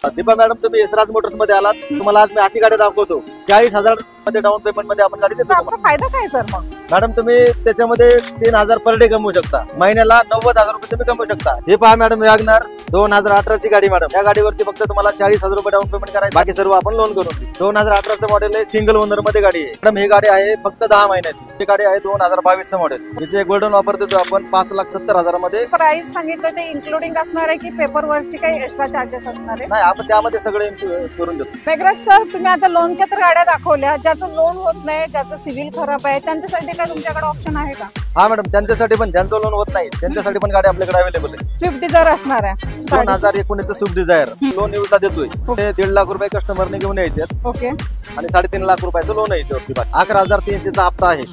Deepa madam, तुम्ही Yashraj Motors मध्ये आलात. तुम्हाला आज मी अशी गाडी दाखवतो. 40,000 मध्ये डाऊन पेमेंट मध्ये आपण गाडी देतो. आपला फायदा काय सर मग? मॅडम, तुम्ही त्याच्यामध्ये 3,000 पर डे कमवू शकता. महिन्याला 90,000 रुपये तुम्ही कमवू शकता. हे पहा मॅडम, वॅगनर 2018 ची गाडी मॅडम. या गाडीवरती फक्त तुम्हाला 40,000 रुपये डाऊन पेमेंट करायचं, बाकी सर्व आपण लोन करून देऊ. 2018 चं मॉडेल आहे, सिंगल ओनर मध्ये गाडी आहे मॅडम. ही गाडी आहे फक्त 10 महिन्याची. ही गाडी आहे 2022 चं मॉडेल. हिचे गोल्डन ऑफर देतो आपण 5,70,000 मध्ये. प्राइस सांगितलं ते इन्क्लुडिंग असणार आहे की पेपर वर्कची काही एक्स्ट्रा चार्जेस असणार आहे? नाही, आपण त्यामध्ये सगळे करून देतो. मेघराज सर, तुम्ही आता लोनच्या तर गाड्या दाखवल्या, ज्याचं लोन होत नाही, ज्याचं सिव्हिल खराब आहे, त्यांच्यासाठी काय तुमच्याकडे ऑप्शन आहे का? हा मॅडम, त्यांच्यासाठी पण, ज्यांचं लोन होत नाही त्यांच्यासाठी पण गाडी आपल्याकडे अवेलेबल आहे. स्विफ्ट डिझायर असणार आहे 2019 स्विफ्ट डिझायर लोन युजला देतोय. ते 1.5 लाख रुपये कस्टमरने घेऊन यायचे. ओके. आणि 3.5 लाख रुपयाचं लोन यायचे वरती. 11,300 चा हप्ता आहे.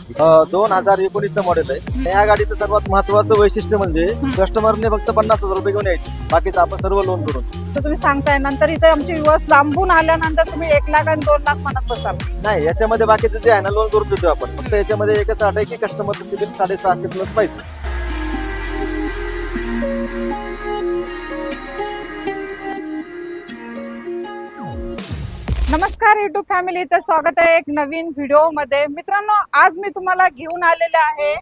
2019 चं मॉडेल आहे. या गाडीचं सर्वात महत्वाचं वैशिष्ट्य म्हणजे कस्टमरने फक्त 50,000 रुपये घेऊन यायचे, बाकीचं आपण सर्व लोन करून. तर तुम्ही सांगताय नंतर इथे आमचे युवक लांबून आल्यानंतर तुम्ही 1 लाख आणि 2 लाख म्हणत बसाल? नाही, याच्यामध्ये बाकीचं जे आहे ना लोन करून देतो आपण. फक्त याच्यामध्ये एकच अट आहे की कस्टमरचं सिबिल 650 प्लस पाहिजे. नमस्कार युट्यूब फॅमिली, तर स्वागत आहे एक नवीन व्हिडिओ मध्ये. मित्रांनो, आज मी तुम्हाला घेऊन आलेले आहे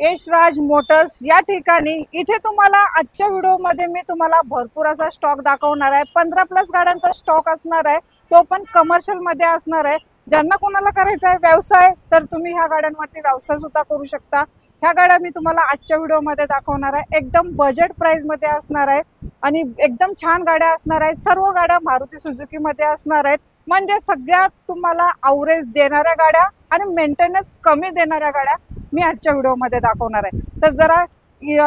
यशराज मोटर्स या ठिकाणी. इथे तुम्हाला आजच्या व्हिडिओ मध्ये मी तुम्हाला भरपूर असा स्टॉक दाखवणार आहे. 15+ गाड्यांचा स्टॉक असणार आहे, तो पण कमर्शियल मध्ये असणार आहे. ज्यांना कोणाला करायचा आहे व्यवसाय, तर तुम्ही ह्या गाड्यांवरती व्यवसाय सुद्धा करू शकता. ह्या गाड्या मी तुम्हाला आजच्या व्हिडिओ मध्ये दाखवणार आहे. एकदम बजेट प्राइस मध्ये असणार आहे आणि एकदम छान गाड्या असणार आहेत. सर्व गाड्या मारुती सुझुकी मध्ये असणार आहेत. म्हणजे सगळ्यात तुम्हाला अवरेज देणाऱ्या गाड्या आणि मेंटेनन्स कमी देणाऱ्या गाड्या मी आजच्या व्हिडिओ मध्ये दाखवणार आहे. तर जरा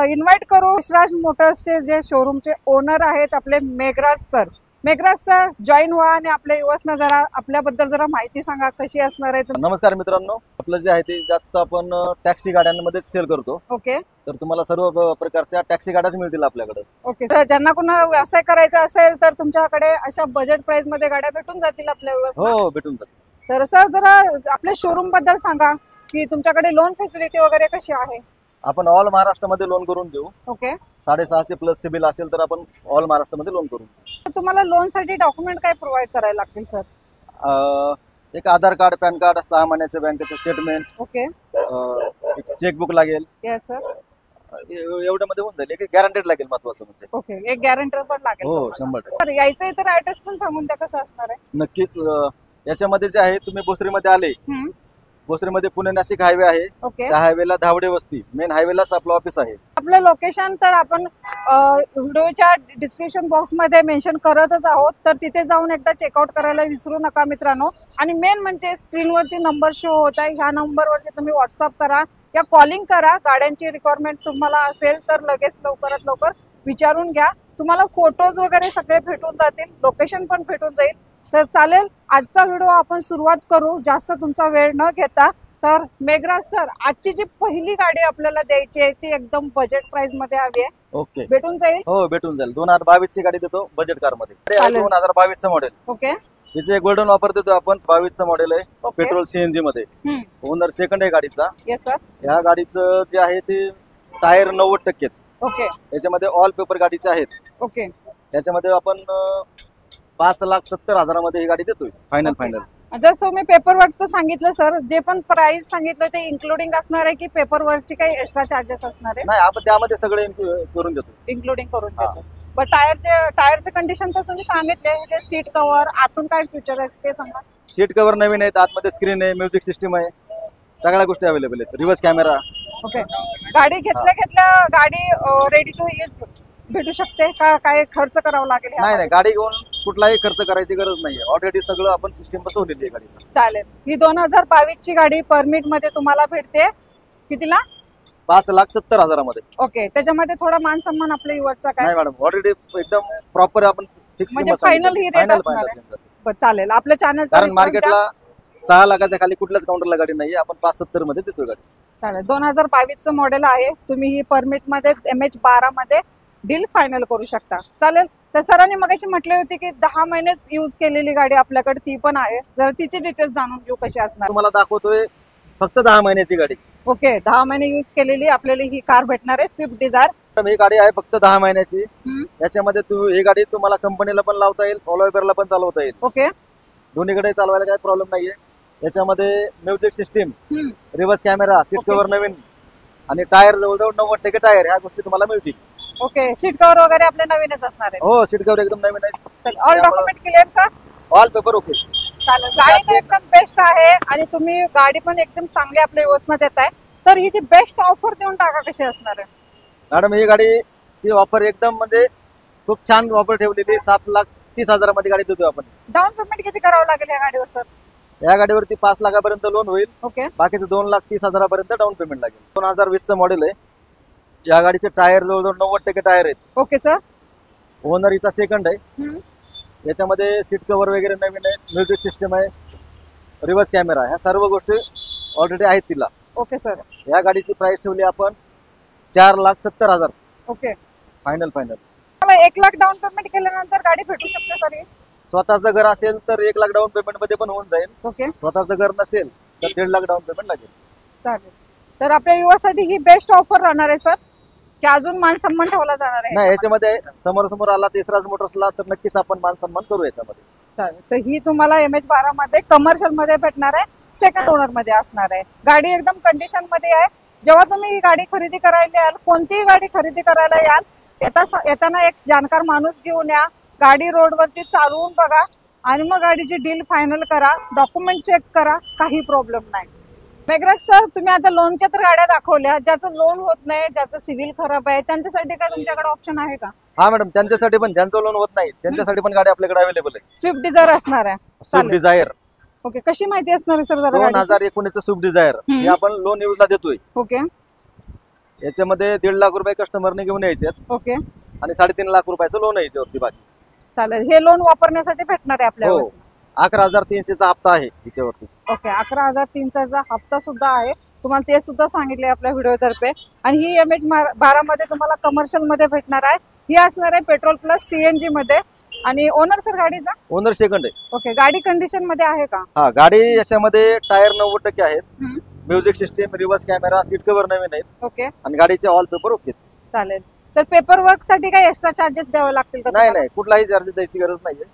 इन्व्हाइट करू यशराज मोटर्सचे जे शोरूमचे ओनर आहेत आपले Meghraj sir. Meghraj sir, join व्हा आणि आपल्या युवसना जरा आपल्याबद्दल जरा माहिती सांगा, कशी असणार आहे? नमस्कार मित्रांनो, आपलं जे आहे ते जास्त आपण टॅक्सी गाड्यांमध्ये सेल करतो. ओके. तर तुम्हाला सर्व प्रकारच्या टॅक्सी गाड्याच मिळतील आपल्याकडे. ओके सर, ज्यांना कोणा व्यवसाय करायचा असेल तर तुमच्याकडे अशा बजेट प्राइस मध्ये गाड्या भेटून जातील आपल्या युवसना? हो, भेटून जातील. तर सर, जरा आपल्या शोरूम बद्दल सांगा की तुमच्याकडे लोन फॅसिलिटी वगैरे कशी आहे? आपण ऑल महाराष्ट्रामध्ये लोन करून देऊ. ओके. 650 प्लस सिबिल असेल तर आपण ऑल महाराष्ट्रामध्ये लोन करू. तुम्हाला लोन साठी डॉक्युमेंट काय प्रोव्हाइड करायला लागतील सर? एक आधार कार्ड, पॅन कार्ड, 6 महिन्याचे बँकेचे स्टेटमेंट. ओके. एक चेकबुक लागेल. Yes sir. एवढ्या मध्ये होऊन जाईल. एक गॅरंटेड लागेल, महत्वाचं म्हणजे. ओके, एक गॅरंटर पण लागेल. हो, 100%. यायचं तर ऍड्रेस पण सांगून द्या, कसं असणार आहे? नक्कीच. याच्यामध्ये जे आहे, तुम्ही भोसरीमध्ये आले, भोसरीमध्ये पुणे नाशिक हायवे आहे. ओके. त्या हायवेला धावडे वस्ती मेन हायवेलाच आपलं ऑफिस आहे. आपलं लोकेशन तर आपण व्हिडिओच्या डिस्क्रिप्शन बॉक्स मध्ये मेन्शन करतच आहोत, तर तिथे जाऊन एकदा चेकआउट करायला विसरू नका मित्रांनो. आणि मेन म्हणजे स्क्रीनवरती नंबर शो होत आहे, ह्या नंबरवरती तुम्ही व्हॉट्सअप करा या कॉलिंग करा. गाड्यांची रिक्वायरमेंट तुम्हाला असेल तर लगेच लवकरात लवकर विचारून घ्या. तुम्हाला फोटोज वगैरे सगळे भेटून जातील, लोकेशन पण भेटून जाईल. तर चालेल, आजचा व्हिडिओ आपण सुरुवात करू जास्त तुमचा वेळ न घेता. तर मेघराज सर, आजची जी पहिली गाडी आपल्याला द्यायची आहे ती एकदम बजेट प्राइस मध्ये हवी आहे. ओके. भेटून जाईल? हो, भेटून जाईल. 2022 ची गाडी देतो बजेट कार मध्ये. 2022 चं मॉडेल. ओके. हिचे गोल्डन ऑफर देतो आपण. 22 चं मॉडेल आहे, ओके. पेट्रोल सीएनजी मध्ये. ओनर सेकंड आहे गाडीचा. Yes sir. या गाडीचं जे आहे ते टायर 90%. ओके. याच्यामध्ये ऑल पेपर गाडीचे आहेत. ओके. त्याच्यामध्ये आपण 5,70,000 मध्ये ही गाडी देतोय फायनल. जसं मी पेपर वर्कचं सांगितलं सर, जे पण प्राइस सांगितलं ते इन्क्लुडिंग असणार आहे की पेपर वर्कची काही एक्स्ट्रा चार्जेस असणार आहे? नाही, आपण त्यामध्ये सगळे करून देतो. इन्क्लुडिंग करून देतो. बट टायरचे कंडिशन तर तुम्ही सांगितले. सीट कव्हर, आतून काय फीचर आहे ते सांगा. सीट कव्हर नवीन आहेत, आतमध्ये स्क्रीन आहे, म्युझिक सिस्टम आहे, सगळ्या गोष्टी अवेलेबल आहेत. Reverse camera. ओके. गाडी घेतल्या गाडी रेडी टू यूज भेटू शकते का? काय खर्च करावा लागेल? नाही, गाडी घेऊन कुठलाही खर्च करायची गरज नाहीये. ऑलरेडी सगळं आपण सिस्टीम बसवलेली आहे गाडीला. चालेल. ही 2022 ची गाडी परमिट मध्ये तुम्हाला भेटते कितीला? 5,70,000 मध्ये. ओके. त्याच्यामध्ये थोडा मान सन्मान आपल्या युवरचा काय? नाही मॅडम, ऑलरेडी एकदम प्रॉपर आपण फिक्स म्हणजे फायनल ही रेट असणार आहे. चालेल. आपल्या चॅनल, कारण मार्केटला 6 लाखाच्या खाली कुठल्याच काउंटरला गाडी नाहीये. आपण 5,70 मध्ये देतोय गाडी. चालेल. 2022 चं मॉडेल आहे. तुम्ही ही परमिट मध्ये MH12 मध्ये डील फायनल करू शकता. चालेल. तर सरांनी मगाशी म्हटले होते की 10 महिनेच यूज केलेली गाडी आपल्याकडे ती पण आहे. जर तिची डिटेल्स जाणून घेऊ कशी असणार. तुम्हाला दाखवतोय फक्त 10 महिन्याची गाडी. ओके. 10 महिने यूज केलेली आपल्याला ही कार भेटणार आहे, स्विफ्ट डिझायर. तर ही गाडी आहे फक्त 10 महिन्याची. हम्म. याच्यामध्ये ही गाडी तुम्हाला कंपनीला पण लावता येईल, ऑल ओव्हरला पण चालवता येईल. ओके. दोन्हीकडे चालवायला काही प्रॉब्लेम नाहीये. याच्यामध्ये म्युझिक सिस्टीम, हम्म. Reverse camera, seat Okay. Cover नवीन आणि टायर जवळजवळ 90% टायर, ह्या गोष्टी तुम्हाला मिळतील. ओके. सीट कव्हर वगैरे आपले नवीनच असणार आहे. हो, सीट कव्हर एकदम नवीन आहे. All document clear sir. All paper okay. चालेल. गाडी तर एकदम बेस्ट आहे आणि तुम्ही गाडी पण एकदम चांगली आपल्या व्यवस्था देत आहे. तर ही जी बेस्ट ऑफर देऊन टाका कशी असणार आहे मॅडम. ही गाडीची ऑफर एकदम म्हणजे खूप छान ऑफर ठेवलेली. 7,30,000 मध्ये गाडी देतो आपण. डाऊन पेमेंट किती करावं लागेल या गाडीवर सर? या गाडीवरती 5 लाखापर्यंत लोन होईल. ओके. बाकीचं 2,30,000 डाऊन पेमेंट लागेल. 2020 मॉडेल आहे. या गाडीचे टायर जवळजवळ 90% टायर आहेत. Okay sir. ओनर हिचा सेकंड आहे. हम्म. याच्यामध्ये सीट कव्हर वगैरे नवीन आहे, म्युझिक सिस्टम आहे, रिव्हर्स कॅमेरा, ह्या सर्व गोष्टी ऑलरेडी आहेत तिला. Okay sir. या गाडीची प्राइस ठेवली आपण 4,70,000 ओके. फायनल. मला 1 लाख डाऊन पेमेंट केल्यानंतर गाडी भेटू शकते सर? स्वतःचं घर असेल तर 1 लाख डाऊन पेमेंट मध्ये पण होऊन जाईल. ओके. स्वतःचं घर नसेल तर 1.5 लाख डाऊन पेमेंट लागेल. चालेल. तर आपल्या युवासाठी ही बेस्ट ऑफर राहणार आहे सर की अजून मान सन्मान ठेवला जाणार आहे? नाही, याच्यामध्ये समोर आला यशराज मोटर्सला तर नक्कीच आपण मान सन्मान करू याच्यामध्ये. चालेल. तर ही तुम्हाला MH12 मध्ये कमर्शियल मध्ये भेटणार आहे, सेकंड ओनर मध्ये असणार आहे. गाडी एकदम कंडिशन मध्ये आहे. जेव्हा तुम्ही ही गाडी खरेदी करायला याल, कोणतीही गाडी खरेदी करायला याल, येताना एक जाणकार माणूस घेऊन या. गाडी रोडवरती चालवून बघा आणि मग गाडीची डील फायनल करा. डॉक्युमेंट चेक करा, काही प्रॉब्लेम नाही. मेघराज सर, तुम्ही आता लोनच्या तर गाड्या दाखवल्या, ज्याचं लोन होत नाही, ज्याचं सिव्हिल खराब आहे, त्यांच्यासाठी काय तुमच्याकडे ऑप्शन आहे का? हा मॅडम, त्यांच्यासाठी पण, ज्यांचं लोन होत नाही त्यांच्यासाठी पण गाडी आपल्याकडे अवेलेबल आहे. स्विफ्ट डिझायर असणार आहे. Swift Dzire. ओके. कशी माहिती असणार आहे सर जरा? 2019 स्विफ्ट डिझायर हे आपण लोन यूजला देतोय. ओके. याच्यामध्ये 1.5 लाख रुपये कस्टमरने घेऊन यायचे ओके. आणि 3.5 लाख रुपयाचं लोन यायच्यावरती बाकी. चालेल. हे लोन वापरण्यासाठी भेटणार आहे आपल्याला? 11,300चा हप्ता आहे याच्यावरती. ओके. 11,300चा हप्ता सुद्धा आहे. तुम्हाला ते सुद्धा सांगितले आपल्या व्हिडिओ तर्फे. आणि ही MH12 मध्ये तुम्हाला कमर्शियल मध्ये भेटणार आहे. ही असणार आहे पेट्रोल प्लस CNG मध्ये. आणि ओनर सर गाडीचा? ओनर सेकंड आहे. ओके. गाडी कंडिशन मध्ये आहे का? हा, गाडी याच्यामध्ये टायर 90% आहेत, music system, reverse camera, seat cover नवीन आहेत. ओके. आणि गाडीचे ऑल पेपर ओके. चालेल. तर पेपर वर्क साठी काही एक्स्ट्रा चार्जेस द्यावे लागतील का? नाही, कुठलाही चार्जेस द्यायची गरज नाहीये.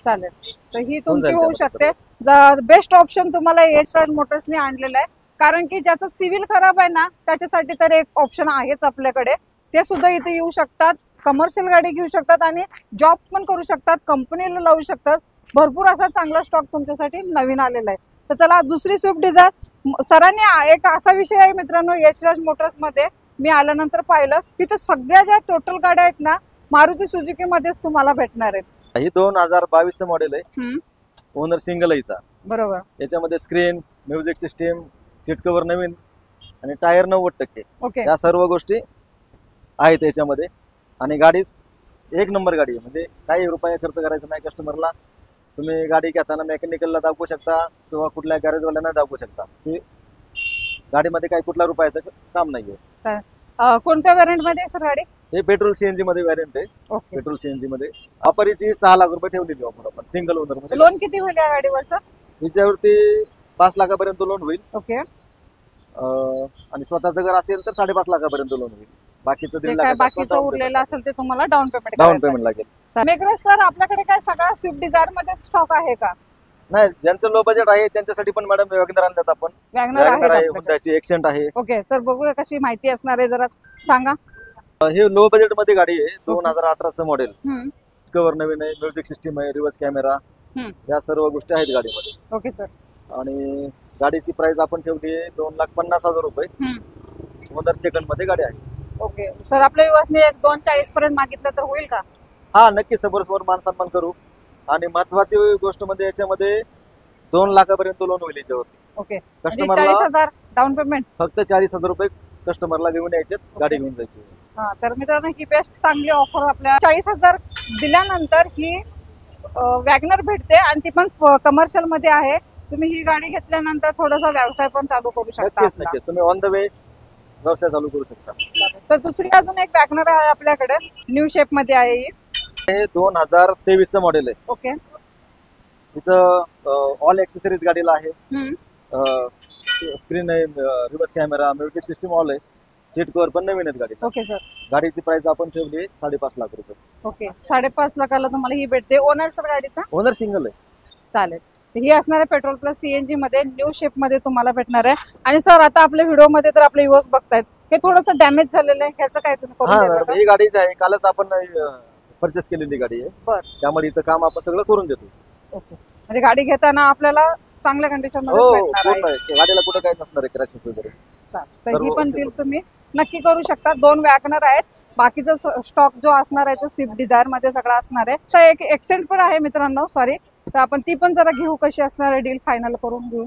चालेल. तर ही तुमची जाईल होऊ त्यामध्ये शकते. बेस्ट ऑप्शन तुम्हाला यशराज मोटर्सने आणलेलं आहे. कारण की ज्याचं सिव्हिल खराब आहे ना, त्याच्यासाठी तर एक ऑप्शन आहेच आपल्याकडे. ते सुद्धा इथे येऊ शकतात, कमर्शियल गाडी घेऊ शकतात आणि जॉब पण करू शकतात, कंपनीला लावू शकतात. भरपूर असा चांगला स्टॉक तुमच्यासाठी नवीन आलेला आहे. तर चला, दुसरी स्विफ्ट डिझायर. सरांनी एक असा विषय आहे मित्रांनो, यशराज मोटर्स मध्ये मी आल्यानंतर पाहिलं, तिथे सगळ्या ज्या टोटल गाड्या आहेत ना, मारुती सुझुकी मध्येच तुम्हाला भेटणार आहेत. ही 2022 मॉडेल आहे. ओनर सिंगल आहे हिचा. बरोबर. याच्यामध्ये screen, music system, seat cover नवीन आणि टायर 90%. ओके. या सर्व गोष्टी आहेत याच्यामध्ये. आणि गाडी एक नंबर गाडी आहे, म्हणजे काही रुपये खर्च करायचा नाही कस्टमरला. तुम्ही गाडी घेताना मेकॅनिकलला दाखवू शकता किंवा कुठल्या गॅरेजवाल्यांना दाखवू शकता. ही गाडीमध्ये काही कुठला रुपयाचं काम नाहीये. कोणत्या व्हेरियंट मध्ये सर गाडी? हे पेट्रोल CNG मध्ये व्हेरियंट आहे. ओके. पेट्रोल CNG मध्ये ऑफरची 6 लाख रुपये ठेवलेली ऑफर आपण सिंगल ओनर मध्ये. लोन किती होईल या गाडीवर सर? हिच्यावरती 5 लाखापर्यंत लोन होईल. ओके. आणि स्वतःचं घर असेल तर 5.5 लाखापर्यंत लोन होईल. बाकीचं जे 1.5 काय लाख बाकीचं उरलेलं असेल ते तुम्हाला डाऊन डाऊन पेमेंट लागेल. मेघराज सर, आपल्याकडे काय सगळा स्विफ्ट डिझायर मध्ये स्टॉक आहे का? नाही, ज्यांचं लो बजेट आहे त्यांच्यासाठी पण मॅडम वॅगनर आणतात आपण. वॅगनर वॅगनर आहे, आहे? हुंडाईची एक्सेंट आहे. ओके. तर बघूया कशी माहिती असणार आहे, जरा सांगा. हे लो बजेट मध्ये गाडी आहे. 2018 मॉडेल. हम्म. कव्हर नवीन आहे, म्युझिक सिस्टीम आहे, रिव्हर्स कॅमेरा, या सर्व गोष्टी आहेत गाडीमध्ये. Okay sir. आणि गाडीची प्राइस आपण ठेवली आहे 2,50,000 रुपये. ओनर सेकंड मध्ये गाडी आहे. ओके. सर, आपल्या युवासने 2,40 पर्यंत मागितलं तर होईल का? हा, नक्की समोर मान सन्मान करू. आणि महत्वाची गोष्ट म्हणजे याच्यामध्ये 2 लाखापर्यंत लोन होईल याच्यावरती. ओके. कस्टमरला 40,000 डाऊन पेमेंट. फक्त 40,000 रुपये कस्टमरला घेऊन यायचे, गाडी घेऊन जायची. हा, तर मित्रांनो, ही बेस्ट चांगली ऑफर आपल्या 40,000 दिल्यानंतर ही वॅगनर भेटते आणि ती पण कमर्शियल मध्ये आहे. तुम्ही ही गाडी घेतल्यानंतर थोडासा व्यवसाय पण चालू करू शकता. नक्कीच तुम्ही ऑन द वे व्यवसाय चालू करू शकता. तर दुसरी अजून एक वॅगनर आहे आपल्याकडे, न्यू शेप मध्ये आहे. हे 2023 मॉडेल आहे. ओके. तिचं ऑल एक्सेसरीज गाडीला आहे. हम्म. स्क्रीन आहे, reverse camera, music system all आहे. सीट कव्हर पण नवीन आहेत गाडी. Okay sir. गाडीची प्राइस आपण ठेवली 5.5 लाख रुपये. ओके, 5.5 लाखाला तुम्हाला ही भेटते. ओनर सर गाडीचा? ओनर सिंगल आहे. चालेल. ही असणार आहे पेट्रोल प्लस सीएनजी मध्ये, न्यू शेप मध्ये तुम्हाला भेटणार आहे. आणि सर आता आपल्या व्हिडिओ मध्ये तर आपले व्ह्यूअर्स बघतायत, हे थोडंसं डॅमेज झालेलं आहे, ह्याचं काय तुम्ही करून देता का? ही गाडी जी आहे कालच आपण परचेस केलेली गाडी आहे. बरं. त्यामुळे हिचं काम आपण सगळं करून देतो. ओके, म्हणजे गाडी घेताना आपल्याला चांगल्या कंडिशन मध्ये हो भेटणार पूर्ण आहे. आहे. गाडीला कुठं काही नसणार आहे क्रॅचेस वगैरे. तर सर्व ही पण ओके. डील तुम्ही नक्की करू शकता. 2 वॅगनर आहेत, बाकीचा स्टॉक जो असणार आहे तो स्विफ्ट डिझायर मध्ये सगळा असणार आहे. तर एक एक्सेंट पण आहे मित्रांनो, सॉरी, तर आपण ती पण जरा घेऊ, कशी असणार आहे डील फायनल करून घेऊ.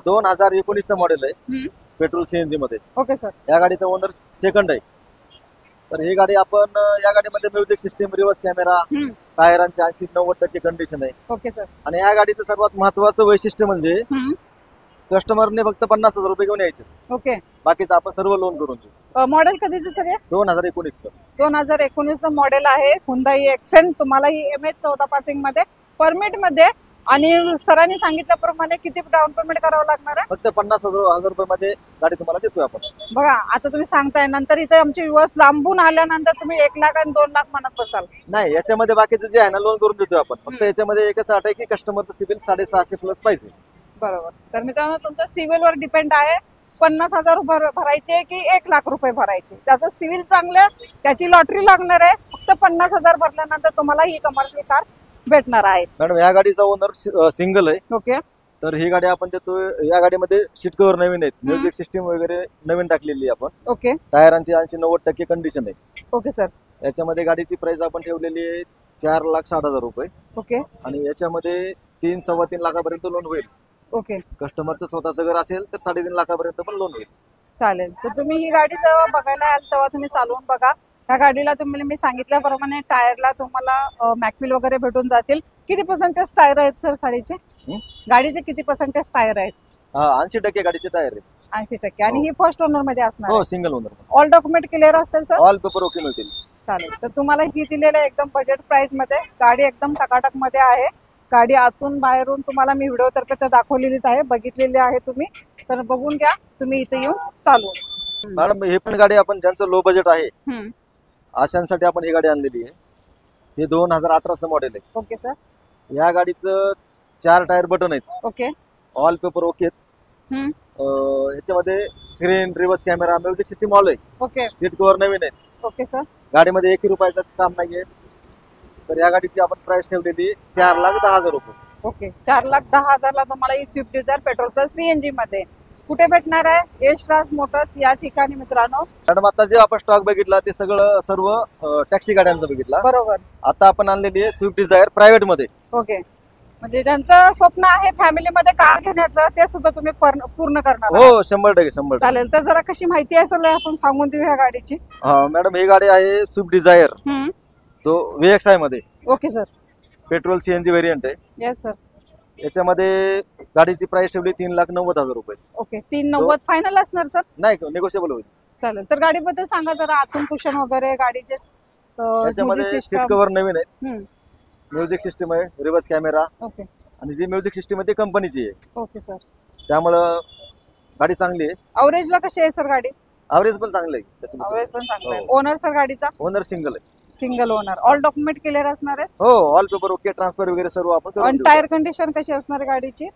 2019 मॉडेल आहे, पेट्रोल सीएनजी मध्ये. Okay sir. या गाडीचा ओनर सेकंड आहे. तर ही गाडी आपण या गाडीमध्ये म्युझिक सिस्टीम, रिव्हर्स कॅमेरा, टायरांची 80-90% कंडिशन आहे. Okay sir. आणि या गाडीचं सर्वात महत्वाचं वैशिष्ट्य म्हणजे कस्टमरने फक्त 50,000 रुपये घेऊन यायचे. ओके, बाकीचं आपण सर्व लोन करून देऊ. मॉडेल कधीचं सर? 2019 2019 मॉडेल आहे. Hyundai accent. तुम्हाला ही MH14 पासिंग मध्ये, परमिट मध्ये, आणि सरांनी सांगितल्याप्रमाणे किती डाऊन पेमेंट करावं लागणार आहे? फक्त 50,000 रुपये मध्ये गाडी तुम्हाला देतोय आपण. बघा, आता तुम्ही सांगताय, नंतर इथे आमचे व्ह्यूअर्स लांबून आल्यानंतर तुम्ही 1 लाख आणि 2 लाख म्हणत बसाल. नाही, याच्यामध्ये बाकीचं जे आहे ना लोन करून देतोय आपण. फक्त याच्यामध्ये एकच अट आहे की कस्टमरचं सिबिल 650 प्लस पाहिजे. बरोबर. तर मित्रांनो, तुमच्या सिव्हिल वर डिपेंड आहे. 50,000 भरायचे की 1 लाख रुपये भरायचे. त्याचं सिव्हिल चांगलं, त्याची लॉटरी लागणार आहे. फक्त 50,000 भरल्यानंतर तुम्हाला ही कमर्शियल कार भेटणार आहे. मॅडम या गाडीचा ओनर सिंगल आहे. ओके. तर ही गाडी आपण देतोय. या गाडीमध्ये सीट कव्हर नवीन आहेत, म्युझिक सिस्टीम वगैरे नवीन टाकलेली आहे आपण. ओके. टायरांची 80-90% कंडिशन आहे. Okay sir. याच्यामध्ये गाडीची प्राइस आपण ठेवलेली आहे 4,60,000 रुपये. ओके. आणि याच्यामध्ये 3-3.25 लाखापर्यंत लोन होईल. ओके. कस्टमरचं स्वतःचं घर असेल तर 3.5 लाखापर्यंत पण लोन होईल. चालेल. तर तुम्ही ही गाडी जेव्हा बघायला याल तेव्हा तुम्ही चालवून बघा. या गाडीला तुम्ही मी सांगितल्याप्रमाणे टायरला तुम्हाला मॅकविल वगैरे भेटून जातील. किती पर्सेंटेज टायर आहेत सर गाडीचे? गाडीचे किती पर्सेंटेज टायर आहेत? 80% गाडीचे टायर आहेत. 80%. आणि ही फर्स्ट ओनर मध्ये असणार? हो, single owner. All document clear असतील सर? ऑल पेपर ओके मिळतील. चालेल. तर तुम्हाला ही दिलेल्या एकदम बजेट प्राइस मध्ये गाडी एकदम टकाटक मध्ये आहे. गाडी आतून बाहेरून तुम्हाला मी व्हिडिओ तर्फे तर दाखवलेलीच आहे, बघितलेली आहे तुम्ही. तर बघून घ्या तुम्ही इथे येऊन चालवून. मॅडम ही पण गाडी आपण ज्यांचं लो बजेट आहे अशांसाठी आपण ही गाडी आणलेली आहे. हे 2018 मॉडेल आहे. Okay sir. या गाडीचं 4 टायर बटन आहेत. ओके. ऑल पेपर ओके आहेत. याच्यामध्ये screen, reverse camera, music system all आहे. ओके. सीट कव्हर नवीन आहेत. Okay sir. गाडीमध्ये 1 रुपयाचं काम नाहीये. तर या गाडीची आपण प्राइस ठेवलेली 4,10,000 रुपये. ओके. 4,10,000 ला तुम्हाला ही Swift Dzire petrol plus CNG मध्ये कुठे भेटणार आहे? यशराज मोटर्स या ठिकाणी मित्रांनो. मॅडम आता जे आपण स्टॉक बघितला ते सगळं सर्व टॅक्सी गाड्यांचं बघितला. बरोबर. आता आपण आणलेली आहे स्विफ्ट डिझायर प्रायव्हेट मध्ये. ओके. म्हणजे ज्यांचं स्वप्न आहे फॅमिलीमध्ये कार घेण्याचं ते सुद्धा तुम्ही पूर्ण करणार? हो, 100%. चालेल. तर जरा कशी माहिती असेल आपण सांगून देऊ ह्या गाडीची. मॅडम ही गाडी आहे स्विफ्ट डिझायर, तो VXI मध्ये. Okay sir. Petrol CNG variant आहे. Yes sir. याच्यामध्ये गाडीची प्राइस ठेवली 3,90,000 रुपये. ओके. 390 फायनल असणार सर? नाही, निगोशिएबल होईल. चालेल. तर गाडीबद्दल सांगा जरा, आतून कुशन वगैरे, गाडीचे याच्यामध्ये सीट कव्हर नवीन आहेत, म्युझिक सिस्टम आहे, रिव्हर्स कॅमेरा. ओके. आणि जी म्युझिक सिस्टम आहे ती कंपनीची आहे. Okay sir. त्यामुळं गाडी चांगली आहे. अवरेजला कशी आहे सर गाडी? अवरेज पण चांगलं आहे. अवरेज पण चांगलं आहे. ओनर सर गाडीचा? ओनर सिंगल आहे. Single owner. All document clear असणार आहे? हो, ऑल पेपर ओके, ट्रान्सफर वगैरे सर्व आपण करून देऊ. टायर कंडिशन कशी असणार आहे गाडीची?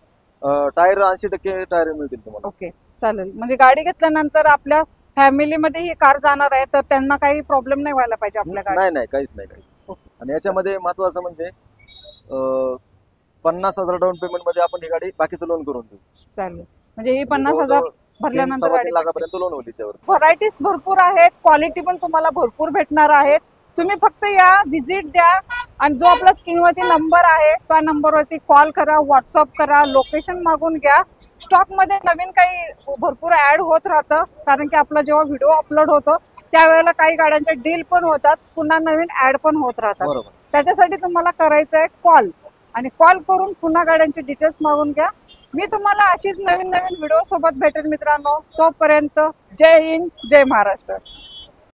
टायर 80% टायर मिळतील तुम्हाला. ओके. चालेल. म्हणजे गाडी घेतल्यानंतर आपल्या फॅमिलीमध्ये ही कार जाणार आहे तर त्यांना काही प्रॉब्लेम नाही व्हायला पाहिजे आपल्या गाडी? नाही, काहीच नाही. आणि याच्यामध्ये महत्वाचं म्हणजे 50,000 डाऊन पेमेंट मध्ये आपण ही गाडी बाकीचं लोन करून देऊ. चालेल. म्हणजे ही 50,000 भरल्यानंतर 3.25 लाखापर्यंत लोन होईल त्याच्यावर. व्हरायटीज भरपूर आहेत, क्वालिटी पण तुम्हाला भरपूर भेटणार आहेत. तुम्ही फक्त या, व्हिजिट द्या, आणि जो आपला स्क्रीनवरती नंबर आहे त्या नंबरवरती कॉल करा, व्हॉट्सअप करा, लोकेशन मागून घ्या. स्टॉक मध्ये नवीन काही भरपूर ऍड होत राहतं, कारण की आपला जेव्हा व्हिडिओ अपलोड होतो त्यावेळेला काही गाड्यांचे डील पण होतात, पुन्हा नवीन ऍड पण होत राहतात. त्याच्यासाठी तुम्हाला करायचं आहे कॉल, आणि कॉल करून पुन्हा गाड्यांचे डिटेल्स मागून घ्या. मी तुम्हाला अशीच नवीन व्हिडिओ सोबत भेटेल मित्रांनो. तोपर्यंत जय हिंद, जय महाराष्ट्र.